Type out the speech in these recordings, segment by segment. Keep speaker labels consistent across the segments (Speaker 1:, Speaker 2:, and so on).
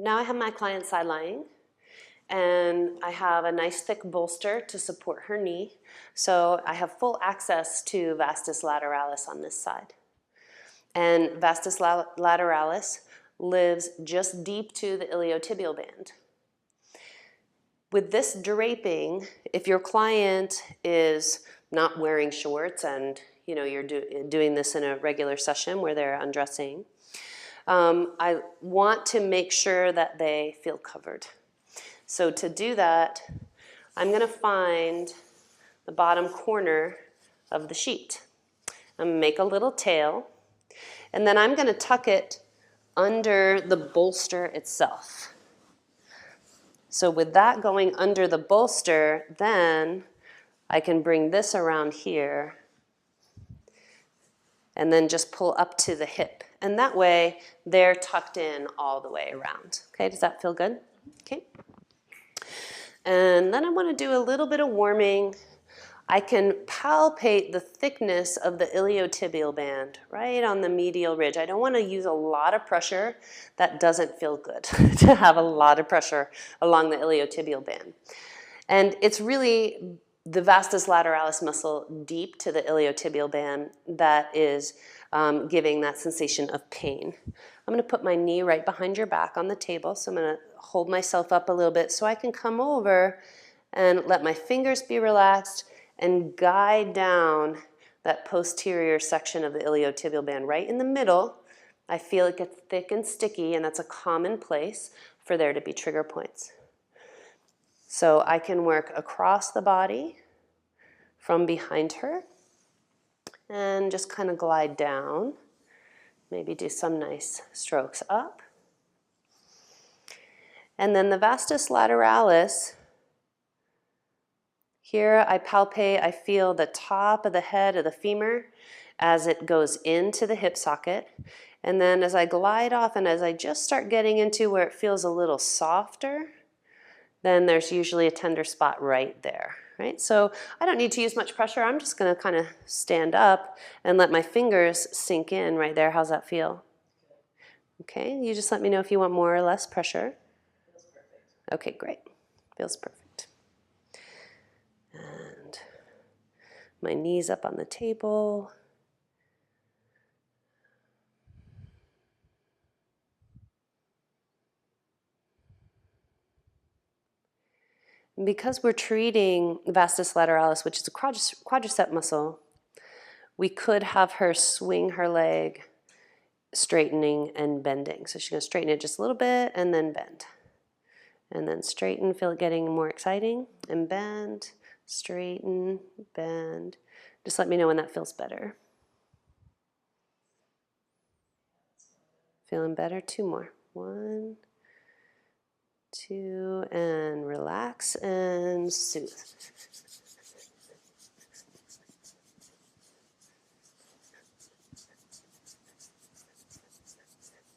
Speaker 1: Now I have my client side lying, and I have a nice thick bolster to support her knee. So I have full access to Vastus Lateralis on this side. And Vastus Lateralis lives just deep to the iliotibial band. With this draping, if your client is not wearing shorts and you're doing this in a regular session where they're undressing, I want to make sure that they feel covered. So to do that, I'm going to find the bottom corner of the sheet. I'm going to make a little tail, and then I'm going to tuck it under the bolster itself. So with that going under the bolster, then I can bring this around here and then just pull up to the hip. And that way, they're tucked in all the way around. Okay, does that feel good? Okay. And then I want to do a little bit of warming. I can palpate the thickness of the iliotibial band right on the medial ridge. I don't want to use a lot of pressure. That doesn't feel good to have a lot of pressure along the iliotibial band. And it's really the vastus lateralis muscle deep to the iliotibial band that is giving that sensation of pain. I'm going to put my knee right behind your back on the table. So I'm going to hold myself up a little bit so I can come over and let my fingers be relaxed and guide down that posterior section of the iliotibial band right in the middle. I feel it gets thick and sticky, and that's a common place for there to be trigger points. So I can work across the body from behind her and just kind of glide down. Maybe do some nice strokes up. And then the vastus lateralis, here I palpate, I feel the top of the head of the femur as it goes into the hip socket. And then as I glide off and as I just start getting into where it feels a little softer, then there's usually a tender spot right there, right? So I don't need to use much pressure. I'm just going to kind of stand up and let my fingers sink in right there. How's that feel? Okay, you just let me know if you want more or less pressure.
Speaker 2: Feels perfect.
Speaker 1: Okay, great. Feels perfect. And my knees up on the table. And because we're treating vastus lateralis, which is a quadricep muscle, we could have her swing her leg, straightening and bending. So she's going to straighten it just a little bit and then bend. And then straighten, feel it getting more exciting, and bend, straighten, bend. Just let me know when that feels better. Feeling better? 2 more. 1, 2, and relax and soothe.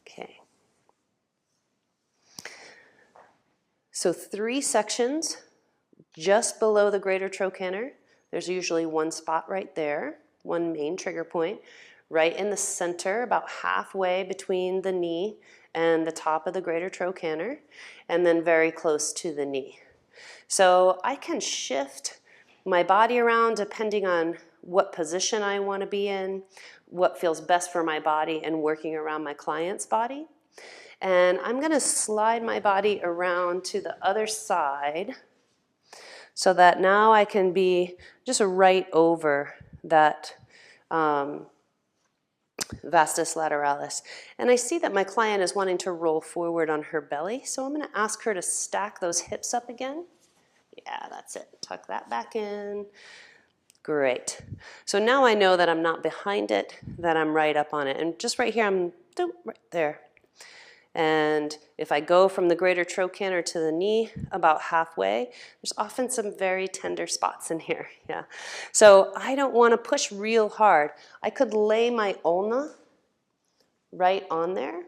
Speaker 1: Okay. So 3 sections just below the greater trochanter. There's usually one spot right there, one main trigger point, right in the center, about halfway between the knee and the top of the greater trochanter, and then very close to the knee. So I can shift my body around depending on what position I want to be in, what feels best for my body, and working around my client's body. And I'm going to slide my body around to the other side so that now I can be just right over that vastus lateralis. And I see that my client is wanting to roll forward on her belly, so I'm going to ask her to stack those hips up again. Yeah, that's it. Tuck that back in. Great. So now I know that I'm not behind it, that I'm right up on it. And just right here, I'm right there. And if I go from the greater trochanter to the knee about halfway, there's often some very tender spots in here. Yeah. So I don't want to push real hard. I could lay my ulna right on there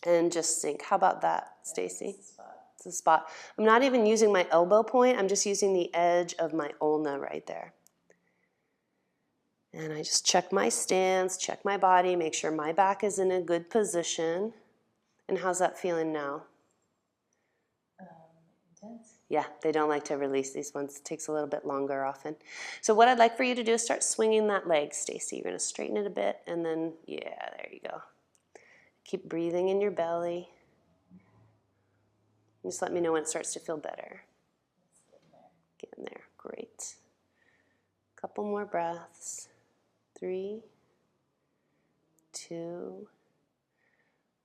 Speaker 1: and just sink. How about that, Stacy? It's a spot. I'm not even using my elbow point. I'm just using the edge of my ulna right there. And I just check my stance, check my body, make sure my back is in a good position. And how's that feeling now?
Speaker 2: Intense.
Speaker 1: Yeah, they don't like to release these ones. It takes a little bit longer often. So what I'd like for you to do is start swinging that leg, Stacy. You're going to straighten it a bit, and then, yeah, there you go. Keep breathing in your belly. Just let me know when it starts to feel better. Get in there. Great. Couple more breaths. 3, 2,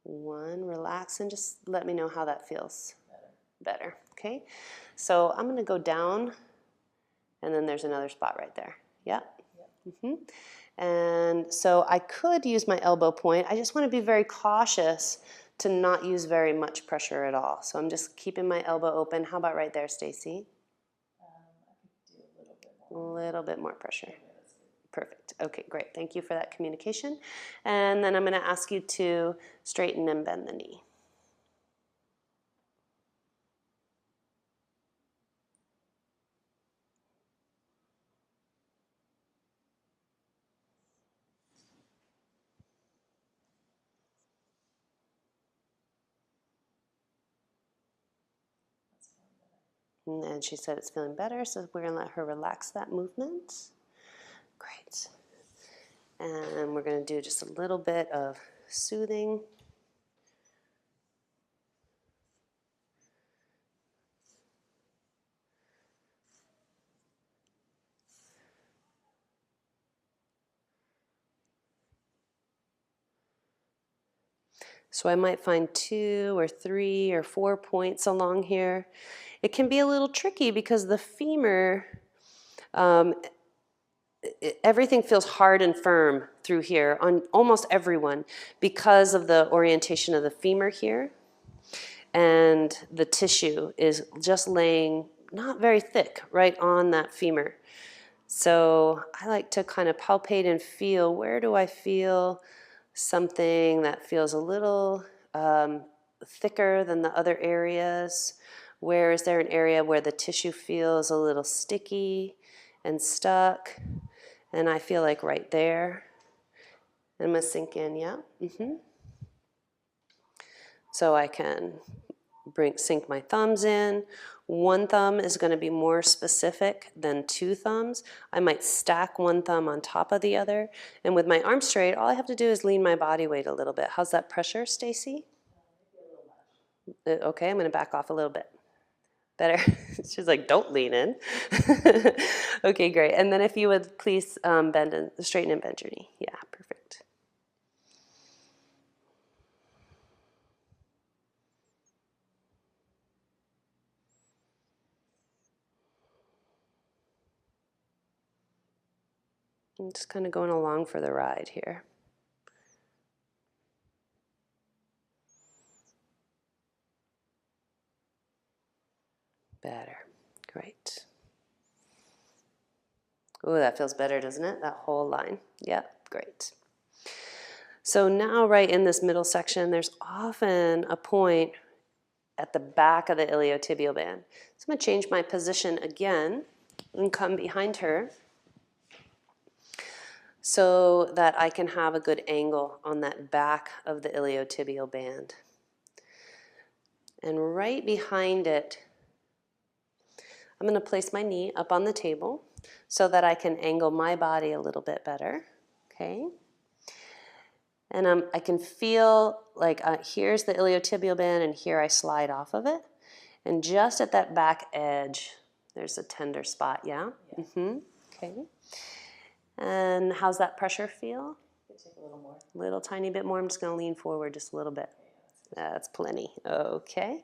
Speaker 1: 1. Relax and just let me know how that feels. Better. Okay. So I'm going to go down, and then there's another spot right there. Yep. And so I could use my elbow point. I just want to be very cautious to not use very much pressure at all. So I'm just keeping my elbow open. How about right there, Stacy?
Speaker 2: I could do a little bit more.
Speaker 1: A little bit more pressure. Perfect. Okay, great. Thank you for that communication. And then I'm going to ask you to straighten and bend the knee. And she said it's feeling better, so we're going to let her relax that movement. Great. And we're going to do just a little bit of soothing. So I might find 2 or 3 or 4 points along here. It can be a little tricky because the femur, everything feels hard and firm through here on almost everyone because of the orientation of the femur here. And the tissue is just laying not very thick right on that femur. So I like to kind of palpate and feel, where do I feel something that feels a little thicker than the other areas? Where is there an area where the tissue feels a little sticky and stuck? And I feel like right there. I'm going to sink in, yeah? So I can sink my thumbs in. One thumb is going to be more specific than 2 thumbs. I might stack one thumb on top of the other. And with my arm straight, all I have to do is lean my body weight a little bit. How's that pressure, Stacy? Okay, I'm going to back off a little bit. Better? She's like, don't lean in. Okay, great. And then if you would please straighten and bend your knee. Yeah, perfect. I'm just kind of going along for the ride here. Better. Great. Oh, that feels better, doesn't it? That whole line. Yep, great. So now right in this middle section, there's often a point at the back of the iliotibial band. So I'm going to change my position again and come behind her so that I can have a good angle on that back of the iliotibial band. And right behind it, I'm going to place my knee up on the table so that I can angle my body a little bit better, okay? And I can feel like here's the iliotibial band and here I slide off of it. And just at that back edge, there's a tender spot, yeah? Okay. And how's that pressure feel?
Speaker 2: Take a little more.
Speaker 1: Little tiny bit more. I'm just going to lean forward just a little bit. That's plenty. Okay.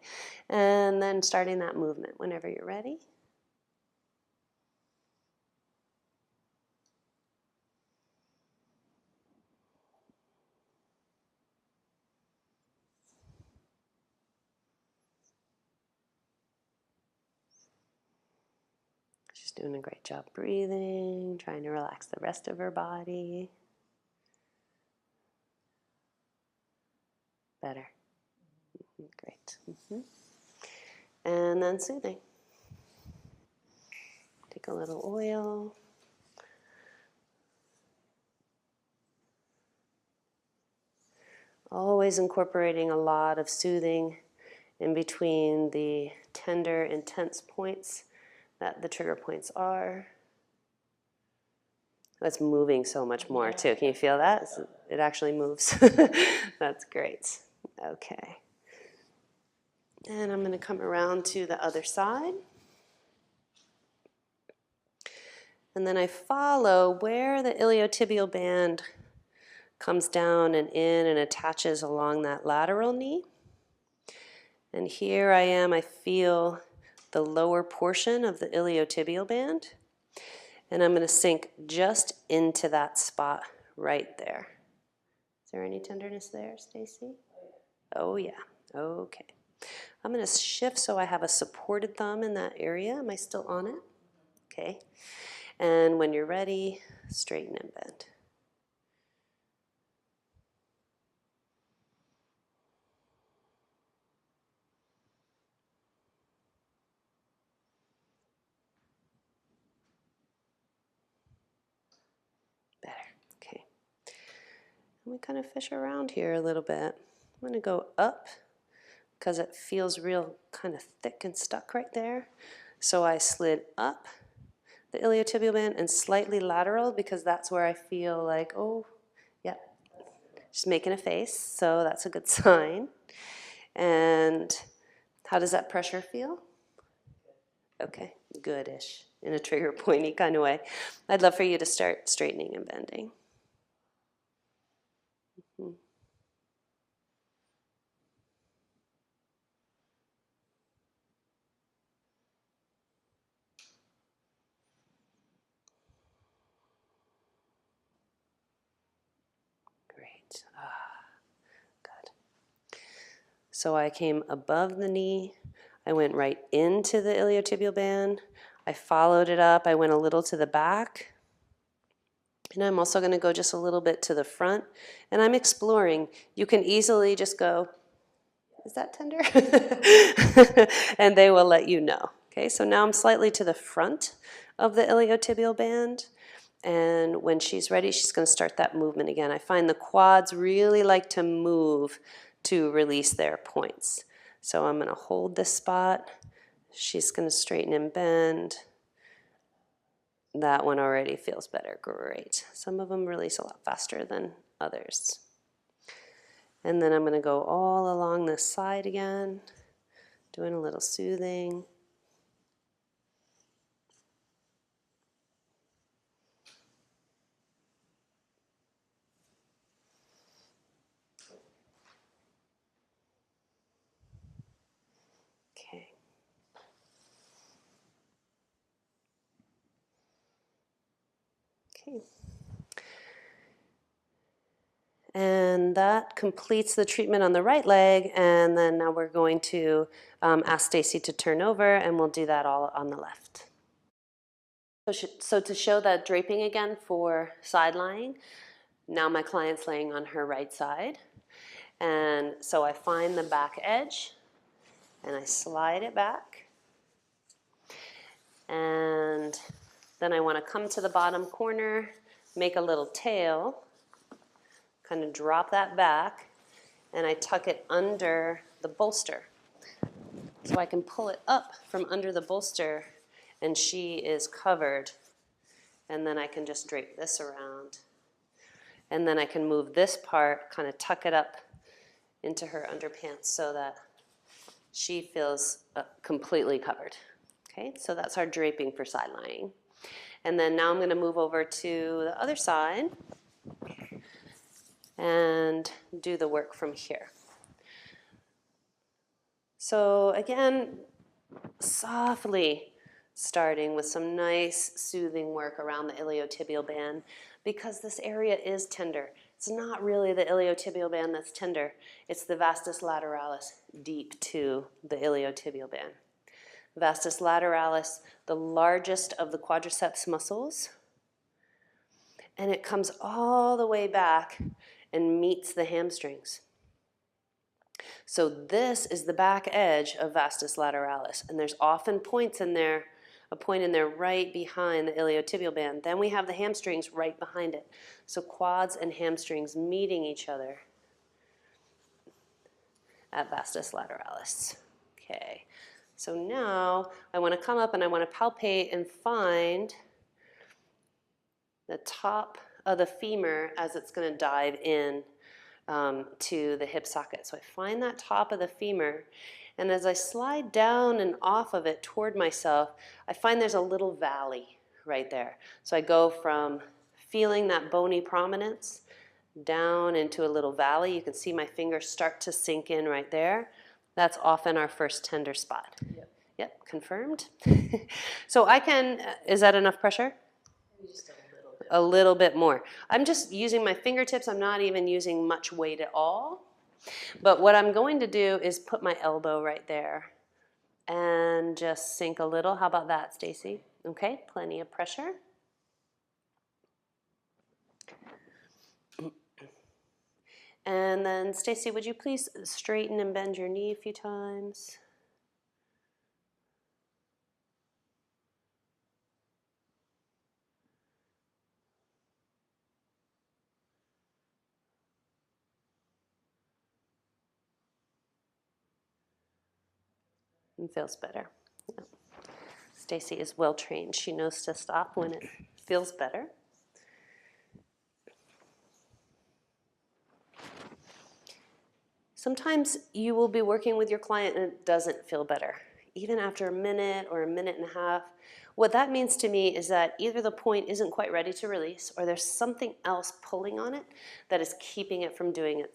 Speaker 1: And then starting that movement whenever you're ready. She's doing a great job breathing, trying to relax the rest of her body. Better. Great. And then soothing. Take a little oil. Always incorporating a lot of soothing in between the tender, intense points that the trigger points are. It's moving so much more too. Can you feel that? It actually moves. That's great. Okay. And I'm going to come around to the other side. And then I follow where the iliotibial band comes down and in and attaches along that lateral knee. And here I am, I feel the lower portion of the iliotibial band. And I'm going to sink just into that spot right there. Is there any tenderness there, Stacy? Oh yeah, okay. I'm going to shift so I have a supported thumb in that area. Am I still on it? Okay. And when you're ready, straighten and bend. Better. Okay. And we kind of fish around here a little bit. I'm going to go up because it feels real kind of thick and stuck right there. So I slid up the iliotibial band and slightly lateral because that's where I feel like, oh, yep, just making a face. So that's a good sign. And how does that pressure feel? Okay, goodish, in a trigger pointy kind of way. I'd love for you to start straightening and bending. Great. Good. So I came above the knee. I went right into the iliotibial band. I followed it up. I went a little to the back. And I'm also going to go just a little bit to the front. And I'm exploring. You can easily just go, is that tender? And they will let you know. Okay, so now I'm slightly to the front of the iliotibial band. And when she's ready, she's going to start that movement again. I find the quads really like to move to release their points. So I'm going to hold this spot. She's going to straighten and bend. That one already feels better. Great. Some of them release a lot faster than others. And then I'm going to go all along this side again, doing a little soothing. Okay. Okay. And that completes the treatment on the right leg, and then now we're going to ask Stacy to turn over, and we'll do that all on the left. So to show that draping again for side lying, now my client's laying on her right side, and so I find the back edge, and I slide it back, and then I want to come to the bottom corner, make a little tail, kind of drop that back, and I tuck it under the bolster. So I can pull it up from under the bolster, and she is covered. And then I can just drape this around. And then I can move this part, kind of tuck it up into her underpants so that she feels completely covered. Okay, so that's our draping for side lying. And then now I'm going to move over to the other side and do the work from here. So again, softly starting with some nice soothing work around the iliotibial band because this area is tender. It's not really the iliotibial band that's tender. It's the vastus lateralis deep to the iliotibial band. Vastus lateralis, the largest of the quadriceps muscles, and it comes all the way back and meets the hamstrings. So this is the back edge of vastus lateralis, and there's often points in there, a point in there right behind the iliotibial band. Then we have the hamstrings right behind it. So quads and hamstrings meeting each other. at Vastus Lateralis. Okay, so now I want to come up and I want to palpate and find the top of the femur as it's going to dive in to the hip socket. So I find that top of the femur, and as I slide down and off of it toward myself, I find there's a little valley right there. So I go from feeling that bony prominence down into a little valley. You can see my fingers start to sink in right there. That's often our first tender spot. Yep, confirmed. So I can, is that enough pressure?
Speaker 2: Maybe just a little bit.
Speaker 1: A little bit more. I'm just using my fingertips. I'm not even using much weight at all. But what I'm going to do is put my elbow right there and just sink a little. How about that, Stacy? Okay, plenty of pressure. And then, Stacy, would you please straighten and bend your knee a few times? And feels better. Yep. Stacy is well trained. She knows to stop when it feels better. Sometimes you will be working with your client and it doesn't feel better, even after a minute or a minute and a half. What that means to me is that either the point isn't quite ready to release or there's something else pulling on it that is keeping it from doing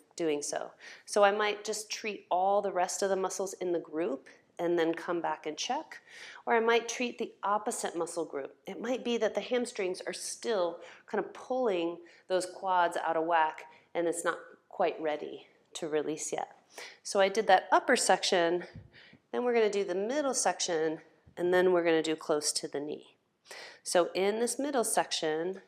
Speaker 1: so. So I might just treat all the rest of the muscles in the group and then come back and check. Or I might treat the opposite muscle group. It might be that the hamstrings are still kind of pulling those quads out of whack and it's not quite ready to release yet. So I did that upper section, then we're going to do the middle section, and then we're going to do close to the knee. So in this middle section,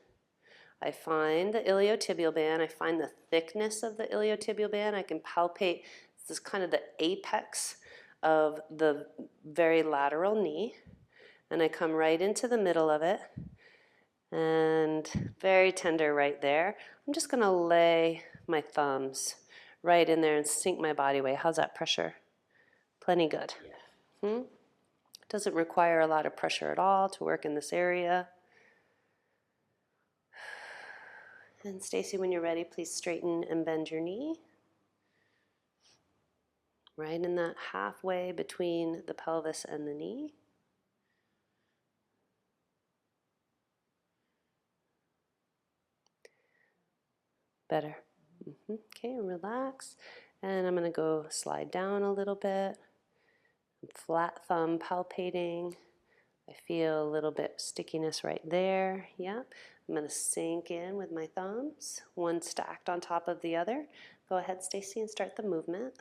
Speaker 1: I find the iliotibial band, I find the thickness of the iliotibial band, I can palpate, this is kind of the apex of the very lateral knee, and I come right into the middle of it, and very tender right there. I'm just going to lay my thumbs right in there and sink my body weight. How's that pressure? Plenty good. Yeah. Doesn't require a lot of pressure at all to work in this area. And Stacy, when you're ready, please straighten and bend your knee. Right in that halfway between the pelvis and the knee. Better. Okay, relax. And I'm going to go slide down a little bit. Flat thumb palpating. I feel a little bit stickiness right there. Yeah. I'm going to sink in with my thumbs, one stacked on top of the other. Go ahead, Stacy, and start the movement.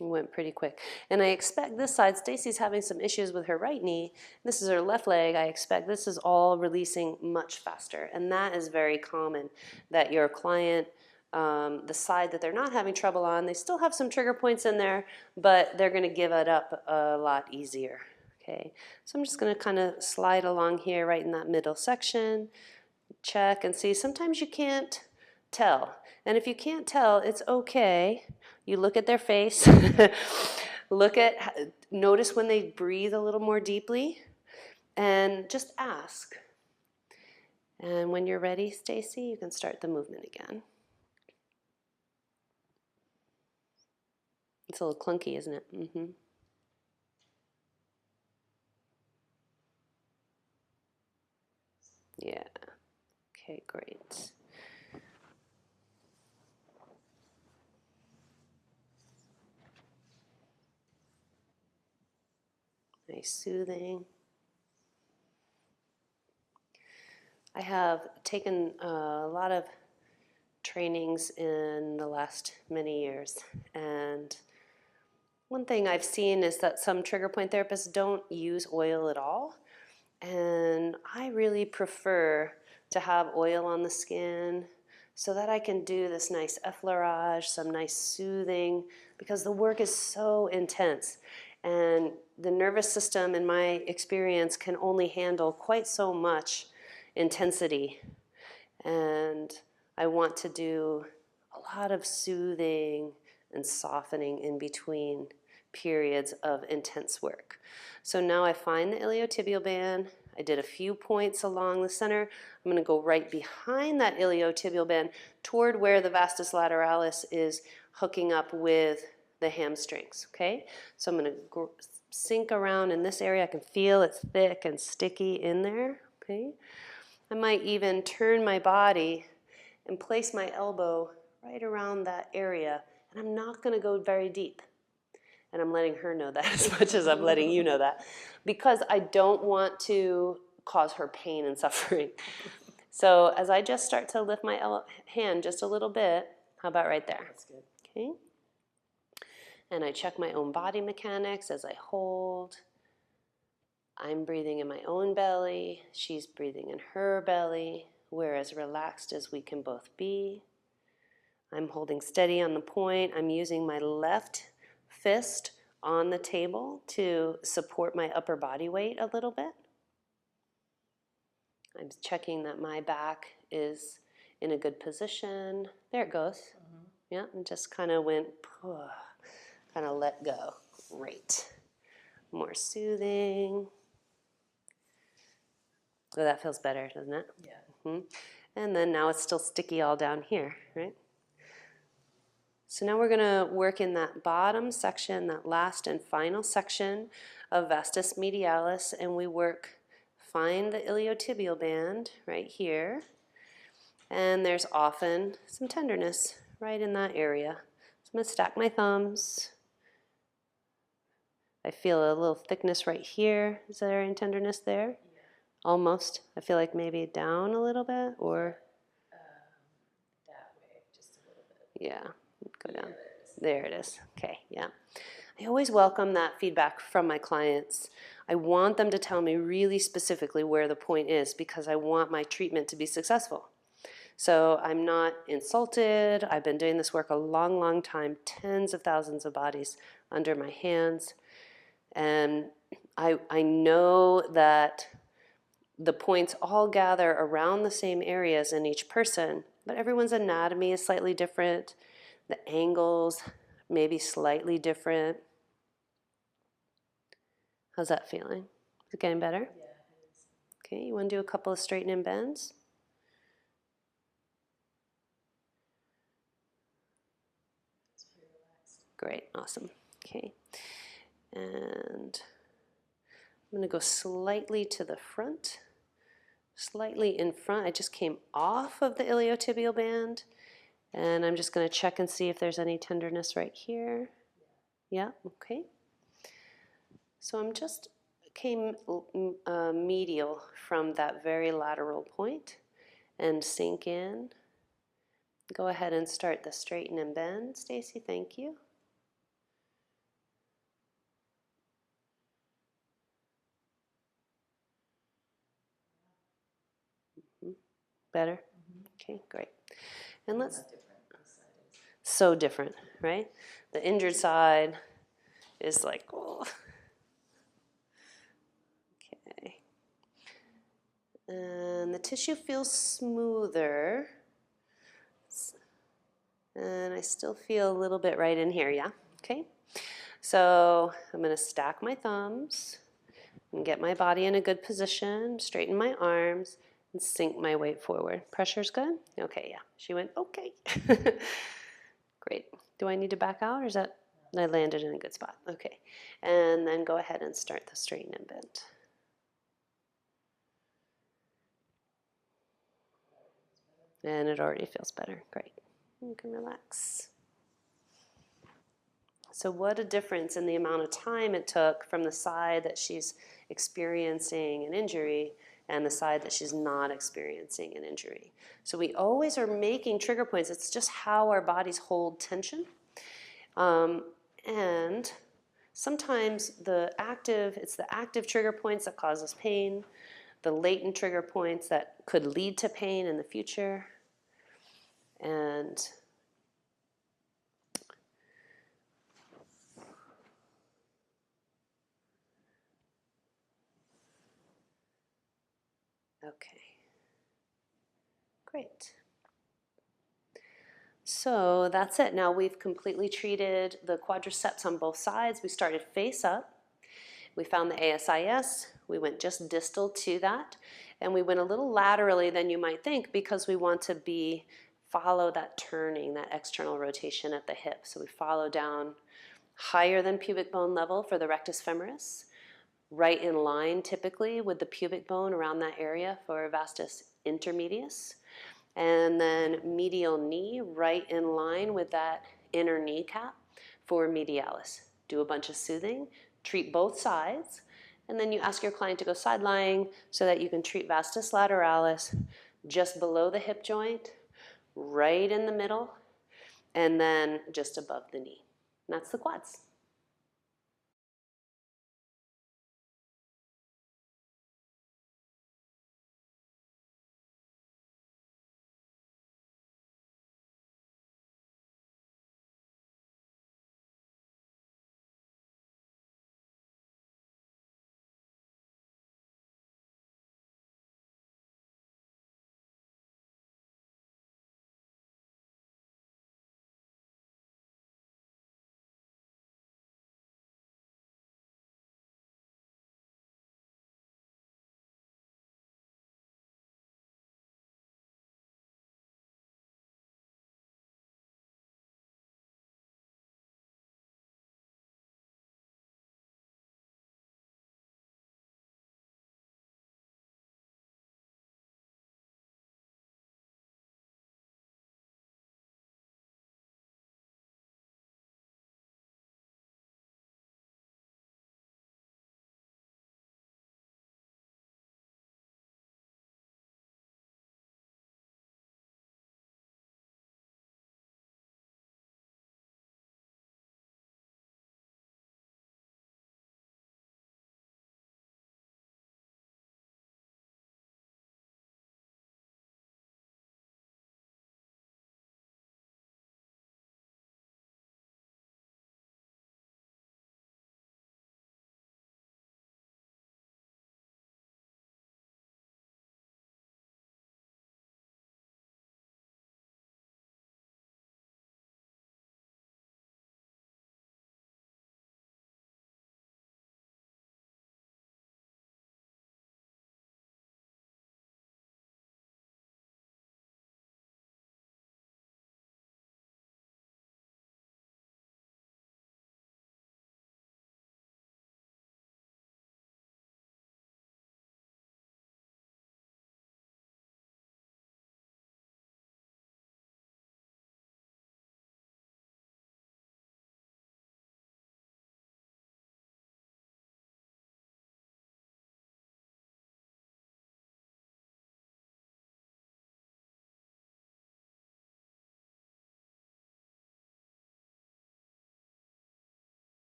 Speaker 1: It went pretty quick. And I expect this side, Stacy's having some issues with her right knee. This is her left leg. I expect this is all releasing much faster. And that is very common, that your client, the side that they're not having trouble on, they still have some trigger points in there, but they're going to give it up a lot easier. Okay, so I'm just going to kind of slide along here right in that middle section, check and see. Sometimes you can't tell. And if you can't tell, it's okay. You look at their face, notice when they breathe a little more deeply, and just ask. And when you're ready, Stacy, you can start the movement again. It's a little clunky, isn't it? Mm-hmm. Yeah. Okay, great. Nice soothing. I have taken a lot of trainings in the last many years, and one thing I've seen is that some trigger point therapists don't use oil at all, and I really prefer to have oil on the skin so that I can do this nice effleurage, some nice soothing, because the work is so intense. And the nervous system, in my experience, can only handle quite so much intensity. And I want to do a lot of soothing and softening in between periods of intense work. So now I find the iliotibial band. I did a few points along the center. I'm going to go right behind that iliotibial band toward where the vastus lateralis is hooking up with the hamstrings, okay? So I'm going to sink around in this area. I can feel it's thick and sticky in there, okay? I might even turn my body and place my elbow right around that area, and I'm not going to go very deep. And I'm letting her know that as much as I'm letting you know that, because I don't want to cause her pain and suffering. So as I just start to lift my hand just a little bit, how about right there?
Speaker 2: That's good.
Speaker 1: Okay. And I check my own body mechanics as I hold. I'm breathing in my own belly. She's breathing in her belly. We're as relaxed as we can both be. I'm holding steady on the point. I'm using my left fist on the table to support my upper body weight a little bit. I'm checking that my back is in a good position. There it goes. Mm-hmm. Yeah, and just kind of went, kind of let go. Great. More soothing. Oh, that feels better, doesn't it?
Speaker 2: Yeah.
Speaker 1: Mm-hmm. And then now it's still sticky all down here, right? So now we're going to work in that bottom section, that last and final section of vastus medialis, and we find the iliotibial band right here, and there's often some tenderness right in that area. So I'm going to stack my thumbs. I feel a little thickness right here. Is there any tenderness there? Yeah. Almost. I feel like maybe down a little bit, or?
Speaker 2: That way, just a little bit.
Speaker 1: Yeah, go down. There it is. Okay, yeah. I always welcome that feedback from my clients. I want them to tell me really specifically where the point is because I want my treatment to be successful. So I'm not insulted. I've been doing this work a long, long time, tens of thousands of bodies under my hands. And I know that the points all gather around the same areas in each person, but everyone's anatomy is slightly different. The angles may be slightly different. How's that feeling? Is it getting better?
Speaker 2: Yeah, it is.
Speaker 1: Okay, you want to do a couple of straighten and bends?
Speaker 2: It's pretty relaxed.
Speaker 1: Great, awesome. Okay, and I'm going to go slightly to the front, slightly in front. I just came off of the iliotibial band, and I'm just going to check and see if there's any tenderness right here. Yeah, okay. So I'm just came medial from that very lateral point and sink in. Go ahead and start the straighten and bend, Stacy, thank you. Better? Okay, great. And let's, so different, right? The injured side is like, oh. Okay. And the tissue feels smoother. And I still feel a little bit right in here, yeah? Okay. So I'm going to stack my thumbs and get my body in a good position, straighten my arms, and sink my weight forward. Pressure's good? Okay, yeah. She went, okay. Great. Do I need to back out, or is that, I landed in a good spot? Okay. And then go ahead and start the straighten and bend. And it already feels better. Great. You can relax. So what a difference in the amount of time it took from the side that she's experiencing an injury and the side that she's not experiencing an injury. So we always are making trigger points. It's just how our bodies hold tension. And sometimes it's the active trigger points that cause us pain, the latent trigger points that could lead to pain in the future. And Okay. Great. So that's it. Now we've completely treated the quadriceps on both sides. We started face up. We found the ASIS. We went just distal to that. And we went a little laterally than you might think because we want to follow that turning, that external rotation at the hip. So we follow down higher than pubic bone level for the rectus femoris, right in line typically with the pubic bone around that area for vastus intermedius, and then medial knee right in line with that inner kneecap for medialis. Do a bunch of soothing, treat both sides, and then you ask your client to go side lying so that you can treat vastus lateralis just below the hip joint, right in the middle, and then just above the knee. And that's the quads.